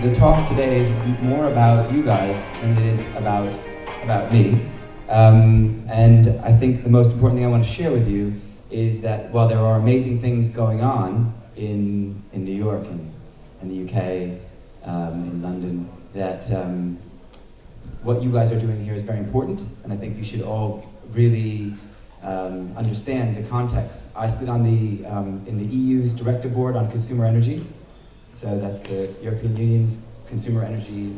the talk today is more about you guys than it is about me. And I think the most important thing I want to share with you is that while there are amazing things going on in New York and the UK, in London, that what you guys are doing here is very important, and I think you should all really understand the context. I sit on the in the EU's Director Board on Consumer Energy, so that's the European Union's Consumer Energy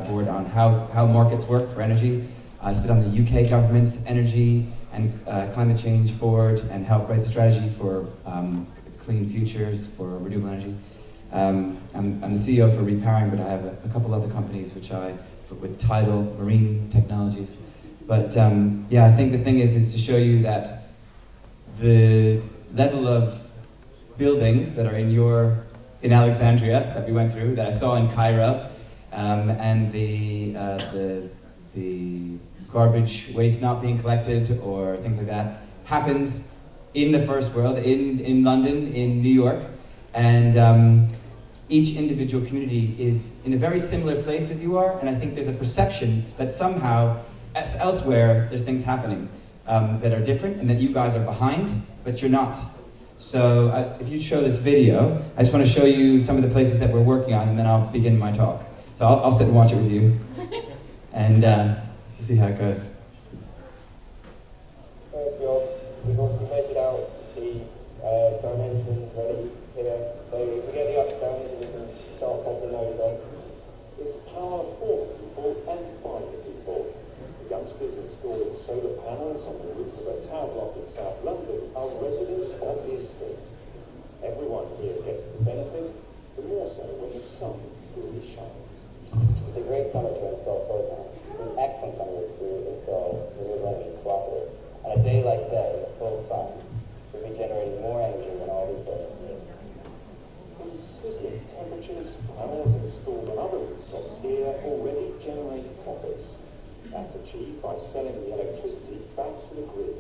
Board on how markets work for energy. I sit on the UK government's Energy and Climate Change Board and help write the strategy for clean futures for renewable energy. I'm the CEO for Repowering, but I have a couple other companies with Tidal, Marine Technologies. But yeah, I think the thing is to show you that the level of buildings that are in Alexandria that we went through, that I saw in Cairo, and the garbage waste not being collected or things like that, happens in the first world, in London, in New York, and each individual community is in a very similar place as you are, and I think there's a perception that somehow elsewhere there's things happening that are different and that you guys are behind, but you're not. So if you show this video, I just want to show you some of the places that we're working on, and then I'll begin my talk. So I'll sit and watch it with you, and see how it goes. We've obviously measured out the dimensions ready here, so we get the updowns and we can start off the load on. It's power for people and by the people. The youngsters installing solar panels on the roof of a tower block in South London are residents of the estate. Everyone here gets the benefit, but more so when the sun really shines. It's a great summer to install solar panels. It's an excellent summer to install renewable energy cooperative. On a day like today, the full sun will be generating more energy than all these buildings need. These sizzling temperatures, panels installed on other rooftops here already generate profits. That's achieved by selling the electricity back to the grid.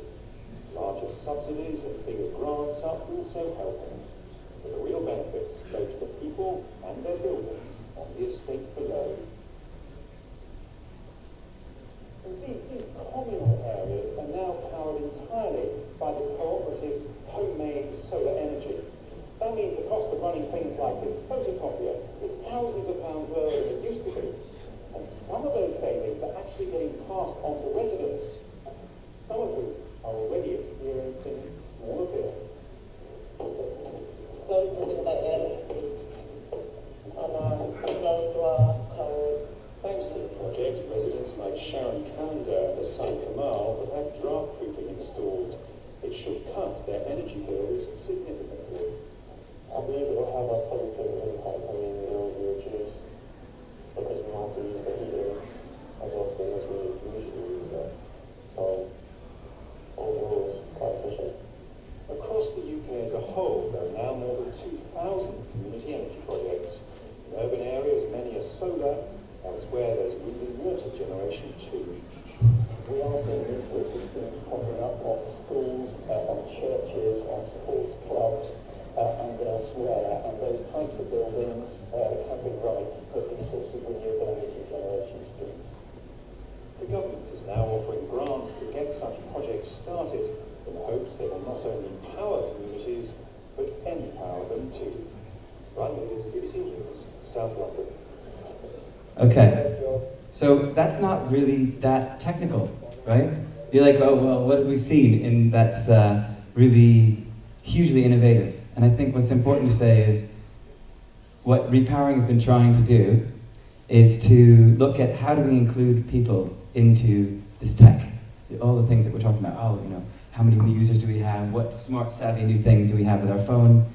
Larger subsidies and bigger grants are also helping, but the real benefits go to the people and their buildings on the estate below. Indeed, these communal areas are now powered entirely by the cooperative's homemade solar energy. That means the cost of running things like this photocopier is thousands of pounds lower than it used to be. And some of those savings are actually getting passed on to residents, some of whom are already experiencing smaller bills. Thanks to the project, residents like Sharon Calendar and Hassan Kamal have had draft-proofing installed. It should cut their energy bills significantly. I believe it will have a positive impact on the bill we reduce, because we won't have to use the heating as often as we usually use it. So, overall, it's quite efficient. Across the UK as a whole, there are now more than 2,000 community energy projects. In urban areas, many are solar. Elsewhere, there's wind and water generation too. We are seeing these sorts of schemes popping up on schools, on churches, on sports clubs, and elsewhere. And those types of buildings have been right to put these sorts of renewable energy generation schemes. The government is now offering grants to get such projects started in the hopes they will not only power communities, but empower them too. Ryan Williams, BBC News, South London. Okay, so that's not really that technical, right? You're like, oh, well, what have we seen? And that's really hugely innovative. And I think what's important to say is what Repowering has been trying to do is to look at how do we include people into this tech, all the things that we're talking about. Oh, how many new users do we have? What smart, savvy new thing do we have with our phone?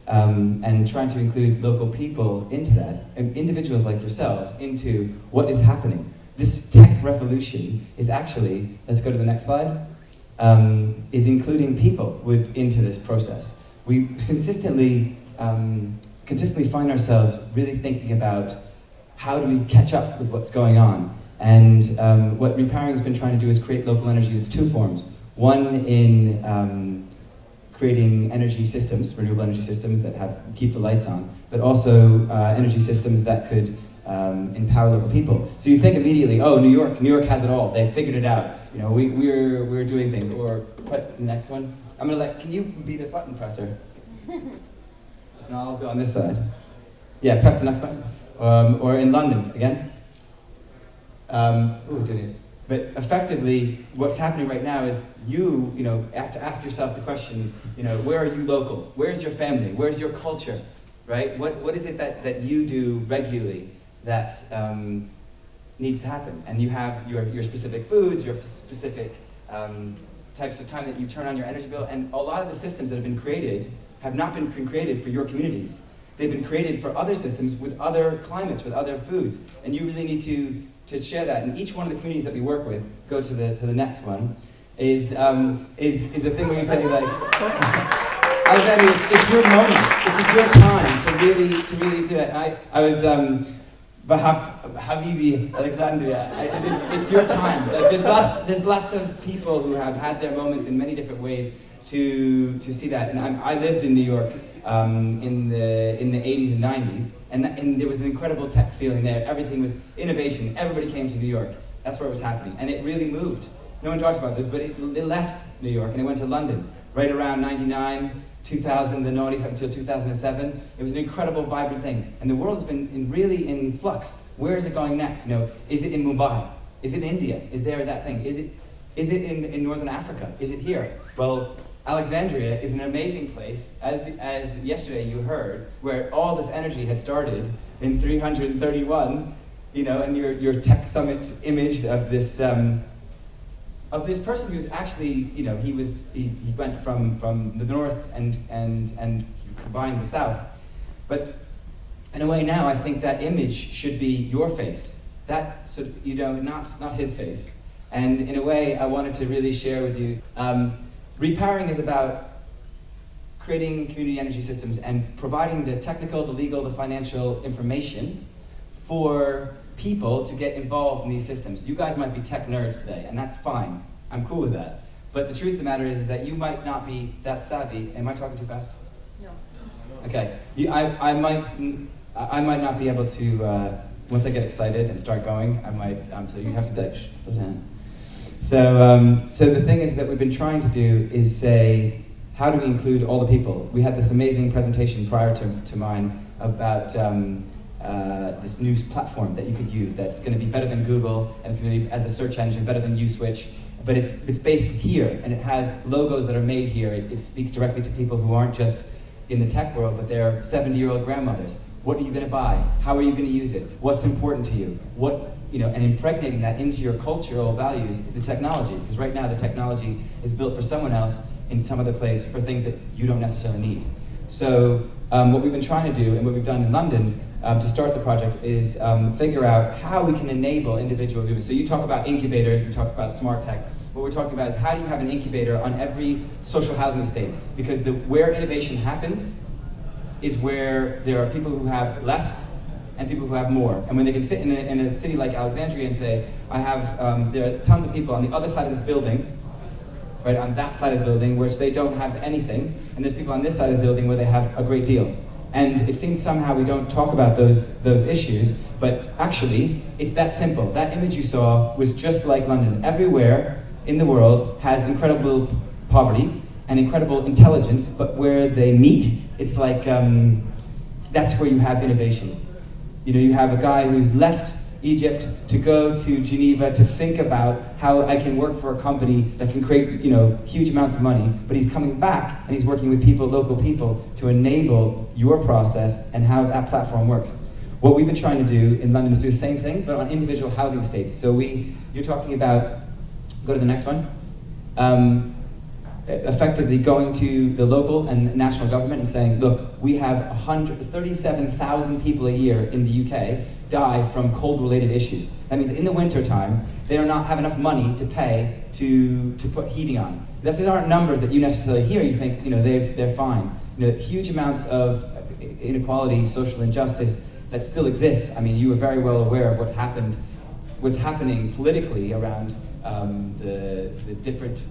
And trying to include local people into that, and individuals like yourselves, into what is happening. This tech revolution is actually, let's go to the next slide, is including people into this process. We consistently find ourselves really thinking about how do we catch up with what's going on. And what Repowering has been trying to do is create local energy in its two forms. One in creating energy systems, renewable energy systems that keep the lights on, but also energy systems that could empower local people. So you think immediately, oh, New York has it all. They figured it out. You know, we're doing things. Or put the next one. Can you be the button presser? And I'll go on this side. Yeah, press the next button. Or in London again. Did it? But effectively, what's happening right now is you have to ask yourself the question, where are you local? Where's your family? Where's your culture? Right? What is it that you do regularly that needs to happen? And you have your specific foods, your specific types of time that you turn on your energy bill, and a lot of the systems that have been created have not been created for your communities. They've been created for other systems with other climates, with other foods, and you really need to share that. And each one of the communities that we work with, go to the next one, is a thing where you say like, Alexander, it's your moment, it's your time to really do that. I was Habibi, Alexandria. It's your time. Like, there's lots of people who have had their moments in many different ways to see that. And I lived in New York in the 80s and 90s, and there was an incredible tech feeling there. Everything was innovation. Everybody came to New York. That's where it was happening, and it really moved. No one talks about this, but it left New York and it went to London right around 99. 2000, the noughties, up until 2007, it was an incredible, vibrant thing. And the world has been really in flux. Where is it going next? Is it in Mumbai? Is it in India? Is there that thing? Is it in Northern Africa? Is it here? Well, Alexandria is an amazing place, as yesterday you heard, where all this energy had started in 331, and your Tech Summit image of this person who's actually, he went from the north and combined the south. But in a way now, I think that image should be your face. That sort of, not his face. And in a way, I wanted to really share with you. Repowering is about creating community energy systems and providing the technical, the legal, the financial information for people to get involved in these systems. You guys might be tech nerds today, and that's fine. I'm cool with that. But the truth of the matter is that you might not be that savvy. Am I talking too fast? No. Okay. I might not be able to, once I get excited and start going, I might, so you have to slow down. So the thing is that we've been trying to do is say, how do we include all the people? We had this amazing presentation prior to mine about this new platform that you could use that's going to be better than Google, and it's going to be, as a search engine, better than USwitch. But it's based here, and it has logos that are made here. It speaks directly to people who aren't just in the tech world, but they're 70-year-old grandmothers. What are you going to buy? How are you going to use it? What's important to you? And impregnating that into your cultural values, the technology. Because right now the technology is built for someone else in some other place for things that you don't necessarily need. So what we've been trying to do, and what we've done in London to start the project, is figure out how we can enable individual groups. So you talk about incubators, and talk about smart tech. What we're talking about is how do you have an incubator on every social housing estate? Because where innovation happens is where there are people who have less and people who have more. And when they can sit in a city like Alexandria and say, there are tons of people on the other side of this building, right, on that side of the building, which they don't have anything, and there's people on this side of the building where they have a great deal. And it seems somehow we don't talk about those issues, but actually, it's that simple. That image you saw was just like London. Everywhere in the world has incredible poverty and incredible intelligence, but where they meet, it's like, that's where you have innovation. You have a guy who's left Egypt to go to Geneva to think about how I can work for a company that can create, huge amounts of money, but he's coming back and he's working with local people to enable your process and how that platform works. What we've been trying to do in London is do the same thing, but on individual housing estates. So you're talking about, go to the next one, effectively going to the local and national government and saying, look, we have 37,000 people a year in the UK die from cold-related issues. That means in the wintertime, they do not have enough money to pay to put heating on. These aren't numbers that you necessarily hear. You think, they're fine. Huge amounts of inequality, social injustice that still exists. I mean, you are very well aware of what's happening politically around the different,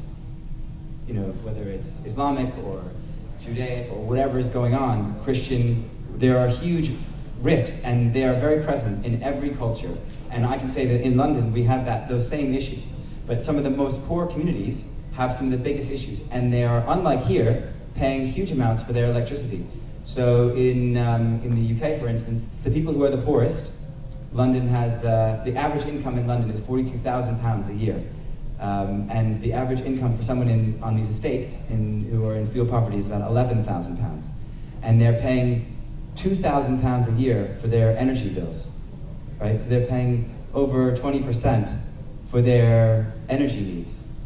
whether it's Islamic or Judaic or whatever is going on, Christian. There are huge rifts, and they are very present in every culture. And I can say that in London we have those same issues. But some of the most poor communities have some of the biggest issues, and they are, unlike here, paying huge amounts for their electricity. So in the UK, for instance, the people who are the poorest, London has, the average income in London is £42,000 a year. And the average income for someone on these estates who are in fuel poverty is about £11,000. And they're paying £2,000 a year for their energy bills, right? So they're paying over 20% for their energy needs.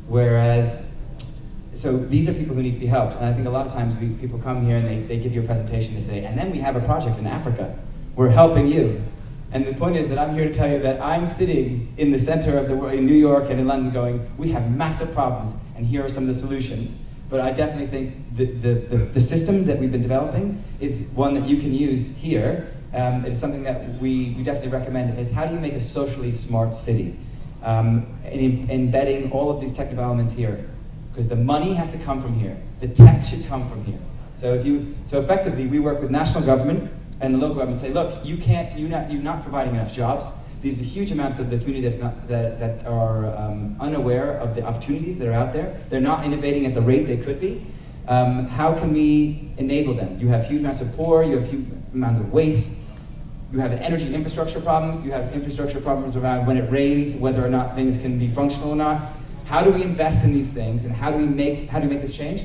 Whereas, so these are people who need to be helped. And I think a lot of times people come here and they give you a presentation, they say, and then we have a project in Africa. We're helping you. And the point is that I'm here to tell you that I'm sitting in the center of the world, in New York and in London going, we have massive problems, and here are some of the solutions. But I definitely think the system that we've been developing is one that you can use here. It's something that we definitely recommend, is how do you make a socially smart city? Embedding all of these tech developments here. Because the money has to come from here. The tech should come from here. So effectively, we work with national government and the local government and say, look, you're not providing enough jobs. These are huge amounts of the community that are unaware of the opportunities that are out there. They're not innovating at the rate they could be. How can we enable them? You have huge amounts of poor, you have huge amounts of waste, you have energy infrastructure problems, you have infrastructure problems around when it rains, whether or not things can be functional or not. How do we invest in these things, and how do we make this change?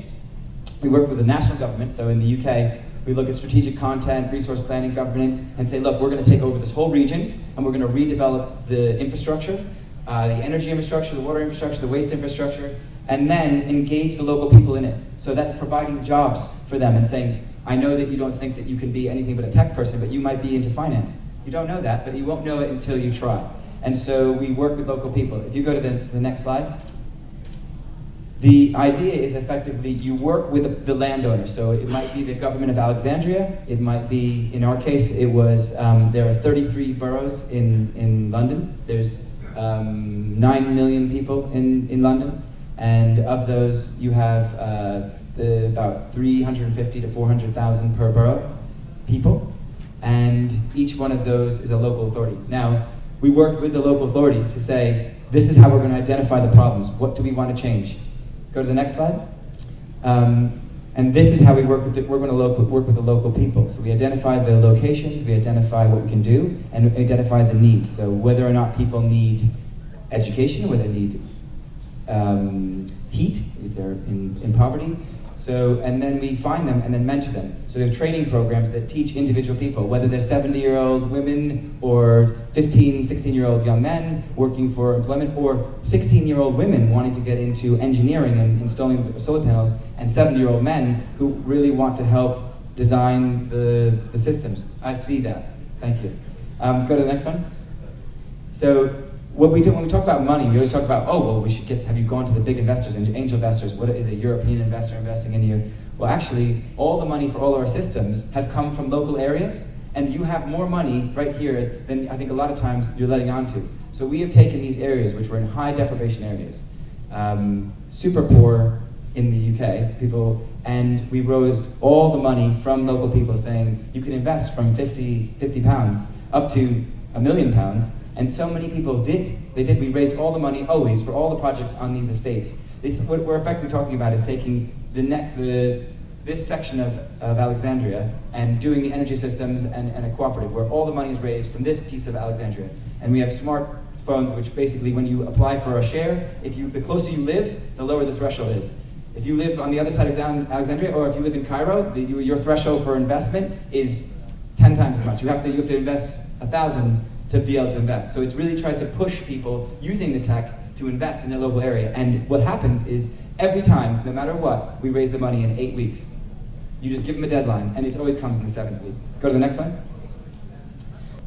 We work with the national government, so in the UK, we look at strategic content, resource planning, governance, and say, look, we're going to take over this whole region, and we're going to redevelop the infrastructure, the energy infrastructure, the water infrastructure, the waste infrastructure, and then engage the local people in it. So that's providing jobs for them and saying, I know that you don't think that you can be anything but a tech person, but you might be into finance. You don't know that, but you won't know it until you try. And so we work with local people. If you go to the next slide. The idea is effectively you work with the landowner. So it might be the government of Alexandria. It might be, in our case, it was, there are 33 boroughs in London. There's 9 million people in London. And of those, you have about 350 to 400,000 per borough people. And each one of those is a local authority. Now, we work with the local authorities to say, this is how we're going to identify the problems. What do we want to change? Go to the next slide. And this is how we work with work with the local people. So we identify the locations, we identify what we can do, and we identify the needs. So whether or not people need education, whether they need heat, if they're in poverty. So, and then we find them and then mentor them. So we have training programs that teach individual people, whether they're 70-year-old women or 15, 16-year-old young men working for employment, or 16-year-old women wanting to get into engineering and installing solar panels, and 70-year-old men who really want to help design the systems. I see that. Thank you. Go to the next one. So what we do when we talk about money, we always talk about, oh, well, we should have you gone to the big investors and angel investors? What is a European investor investing in you? Well, actually, all the money for all our systems have come from local areas, and you have more money right here than I think a lot of times you're letting on to. So we have taken these areas, which were in high deprivation areas, super poor in the UK, people, and we raised all the money from local people saying, you can invest from £50 up to £1 million. And so many people did. We raised all the money always for all the projects on these estates. What we're effectively talking about is taking this section of Alexandria and doing the energy systems and a cooperative where all the money is raised from this piece of Alexandria. And we have smartphones, which basically when you apply for a share, the closer you live, the lower the threshold is. If you live on the other side of Alexandria, or if you live in Cairo, your threshold for investment is 10 times as much. You have to invest 1,000 to be able to invest. So it really tries to push people using the tech to invest in their local area. And what happens is every time, no matter what, we raise the money in 8 weeks. You just give them a deadline, and it always comes in the 7th week. Go to the next one.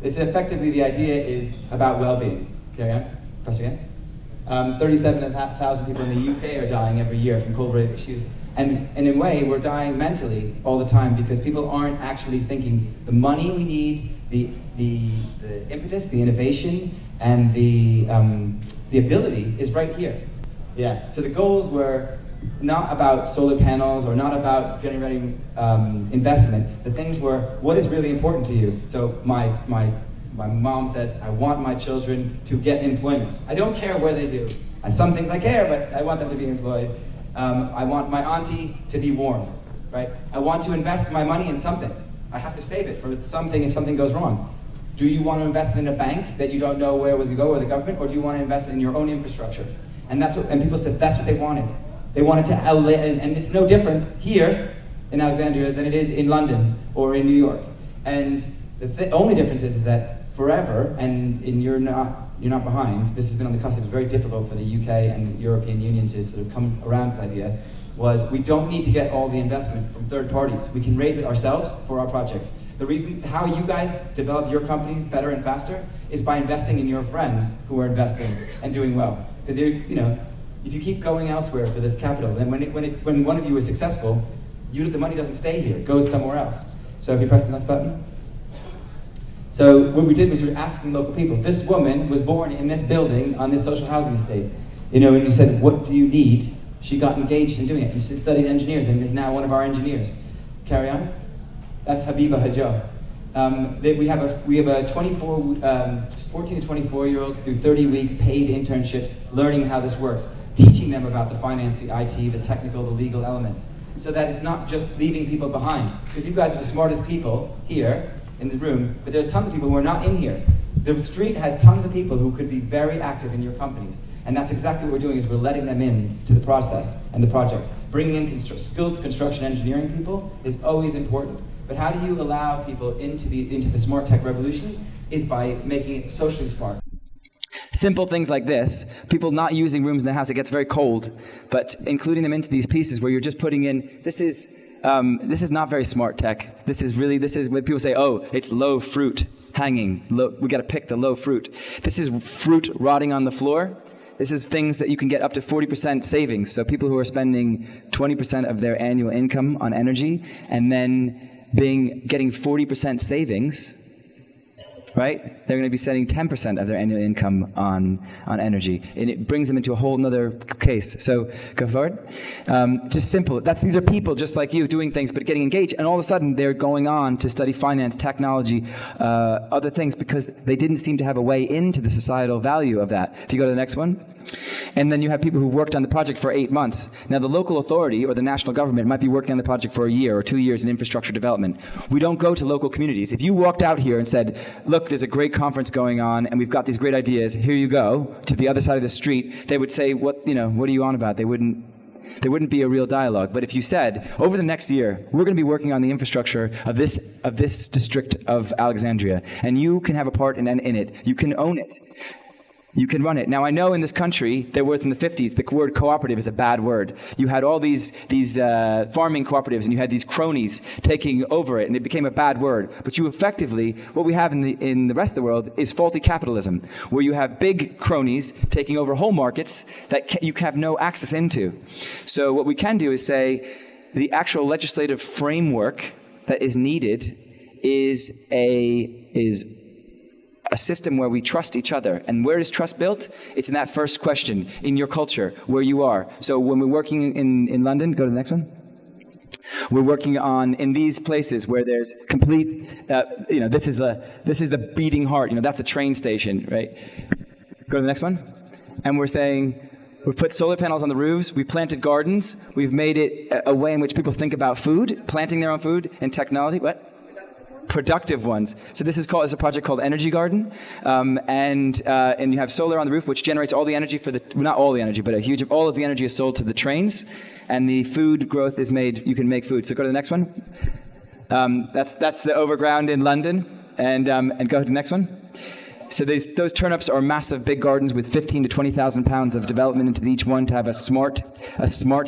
It's effectively, the idea is about well-being. Carry on, press again. 37,000 people in the UK are dying every year from cold-related issues. And in a way, we're dying mentally all the time because people aren't actually thinking the money we need, the impetus, the innovation, and the ability is right here. Yeah. So the goals were not about solar panels or not about generating investment. The things were, what is really important to you? So my mom says, I want my children to get employment. I don't care where they do. And some things I care, but I want them to be employed. I want my auntie to be warm, right? I want to invest my money in something. I have to save it for something if something goes wrong. Do you want to invest it in a bank that you don't know where it was going to go, or the government, or do you want to invest it in your own infrastructure? And people said that's what they wanted. They wanted to, and it's no different here in Alexandria than it is in London or in New York. And the only difference is that forever, and you're not behind, this has been on the cusp. It's very difficult for the UK and the European Union to sort of come around this idea, was we don't need to get all the investment from third parties. We can raise it ourselves for our projects. The reason how you guys develop your companies better and faster is by investing in your friends who are investing and doing well. Because if you keep going elsewhere for the capital, then when one of you is successful, the money doesn't stay here, it goes somewhere else. So if you press the next button. So what we did was we were asking local people. This woman was born in this building on this social housing estate. And we said, what do you need? She got engaged in doing it. She studied engineers and is now one of our engineers. Carry on. That's Habiba Hajo. We have a 14 to 24-year-olds through 30-week paid internships learning how this works, teaching them about the finance, the IT, the technical, the legal elements, so that it's not just leaving people behind. Because you guys are the smartest people here in the room, but there's tons of people who are not in here. The street has tons of people who could be very active in your companies. And that's exactly what we're doing, is we're letting them in to the process and the projects. Bringing in skilled construction engineering people is always important. But how do you allow people into the smart tech revolution? Is by making it socially smart. Simple things like this, people not using rooms in the house, it gets very cold, but including them into these pieces where you're just putting in, this is not very smart tech. This is when people say, oh, it's low fruit hanging. We got to pick the low fruit. This is fruit rotting on the floor. This is things that you can get up to 40% savings. So people who are spending 20% of their annual income on energy and then getting 40% savings, right? They're going to be spending 10% of their annual income on energy. And it brings them into a whole other case. So go forward. Just simple. These are people just like you doing things but getting engaged. And all of a sudden they're going on to study finance, technology, other things, because they didn't seem to have a way into the societal value of that. If you go to the next one. And then you have people who worked on the project for 8 months. Now the local authority or the national government might be working on the project for a year or 2 years in infrastructure development. We don't go to local communities. If you walked out here and said, look, there's a great conference going on and we've got these great ideas, here you go, to the other side of the street, they would say, what are you on about? There wouldn't be a real dialogue. But if you said, over the next year, we're going to be working on the infrastructure of this district of Alexandria, and you can have a part in it, you can own it. You can run it. Now, I know in this country, in the 50s, the word cooperative is a bad word. You had all these farming cooperatives, and you had these cronies taking over it, and it became a bad word. But you effectively, what we have in the rest of the world is faulty capitalism, where you have big cronies taking over whole markets that you have no access into. So what we can do is say the actual legislative framework that is needed is a system where we trust each other. And where is trust built? It's in that first question, in your culture, where you are. So when we're working in London, go to the next one. We're working in these places where there's complete, this is the beating heart. That's a train station, right? Go to the next one. And we're saying, we've put solar panels on the roofs, we've planted gardens, we've made it a way in which people think about food, planting their own food, and technology. What? Productive ones. So this is a project called Energy Garden, and you have solar on the roof, which generates all the energy not all the energy, but all of the energy is sold to the trains, and the food growth is made. You can make food. So go to the next one. That's the overground in London, and go to the next one. So those turnips are massive big gardens with 15 to 20,000 pounds of development into each one to have a smart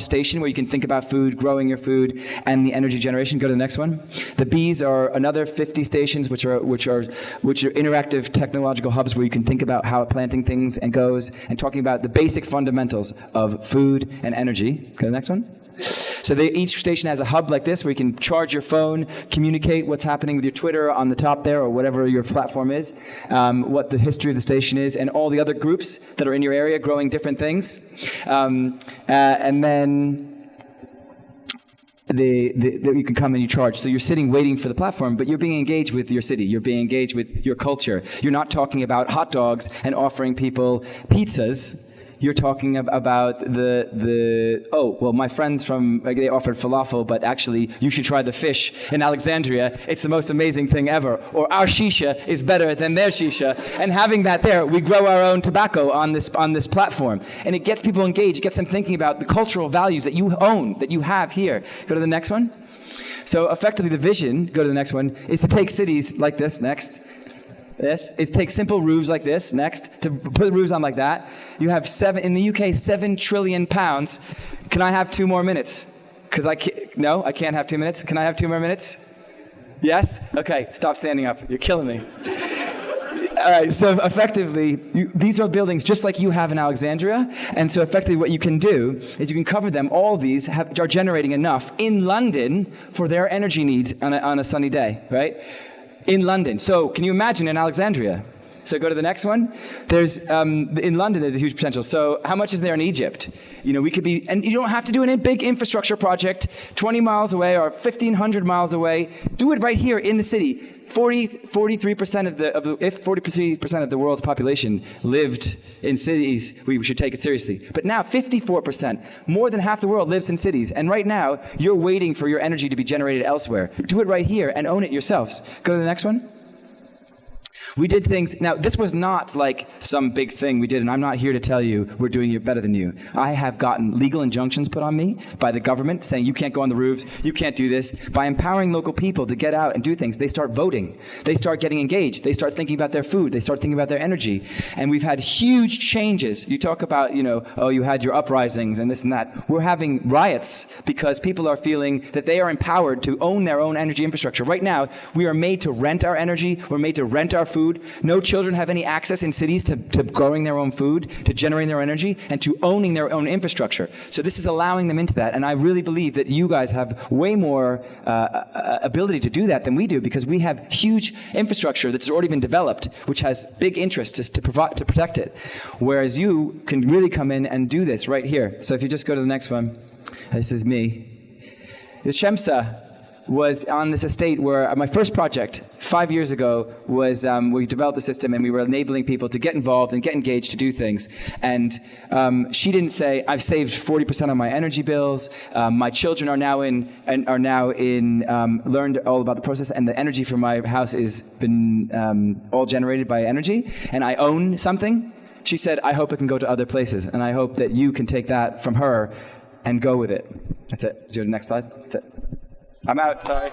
station where you can think about food, growing your food, and the energy generation. Go to the next one. The bees are another 50 stations which are interactive technological hubs where you can think about how planting things and talking about the basic fundamentals of food and energy. Go to the next one. So each station has a hub like this where you can charge your phone, communicate what's happening with your Twitter on the top there, or whatever your platform is, what the history of the station is, and all the other groups that are in your area growing different things. And then you can come and you charge. So you're sitting waiting for the platform, but you're being engaged with your city. You're being engaged with your culture. You're not talking about hot dogs and offering people pizzas. You're talking about my friends they offered falafel, but actually you should try the fish in Alexandria. It's the most amazing thing ever. Or our shisha is better than their shisha. And having that there, we grow our own tobacco on this platform. And it gets people engaged. It gets them thinking about the cultural values that you own, that you have here. Go to the next one. So effectively the vision, go to the next one, is to take cities like this, next. This is take simple roofs like this, next, to put roofs on like that. You have in the UK, 7 trillion pounds. Can I have 2 more minutes? Because I can't have 2 minutes. Can I have 2 more minutes? Yes? Okay, stop standing up. You're killing me. All right, so effectively, these are buildings just like you have in Alexandria. And so effectively what you can do is you can cover them. All these are generating enough in London for their energy needs on a sunny day, right? In London. So can you imagine in Alexandria? So go to the next one. There's in London there's a huge potential. So how much is there in Egypt? We could be, and you don't have to do a big infrastructure project 20 miles away or 1,500 miles away. Do it right here in the city. 43% if 43% of the world's population lived in cities, we should take it seriously. But now 54%, more than half the world lives in cities. And right now, you're waiting for your energy to be generated elsewhere. Do it right here and own it yourselves. Go to the next one. We did things, now this was not like some big thing we did, and I'm not here to tell you we're doing it better than you. I have gotten legal injunctions put on me by the government saying you can't go on the roofs, you can't do this. By empowering local people to get out and do things, they start voting. They start getting engaged. They start thinking about their food. They start thinking about their energy. And we've had huge changes. You talk about, you had your uprisings and this and that. We're having riots because people are feeling that they are empowered to own their own energy infrastructure. Right now, we are made to rent our energy. We're made to rent our food. No children have any access in cities to growing their own food, to generating their own energy, and to owning their own infrastructure. So this is allowing them into that, and I really believe that you guys have way more ability to do that than we do, because we have huge infrastructure that's already been developed, which has big interests to protect it. Whereas you can really come in and do this right here. So if you just go to the next one, this is me. This Shemsa was on this estate where my first project 5 years ago was we developed the system and we were enabling people to get involved and get engaged to do things. And she didn't say, I've saved 40% of my energy bills. My children are now learned all about the process, and the energy for my house has been all generated by energy, and I own something. She said, I hope it can go to other places, and I hope that you can take that from her and go with it. That's it. Let's do the next slide. That's it. I'm out, sorry.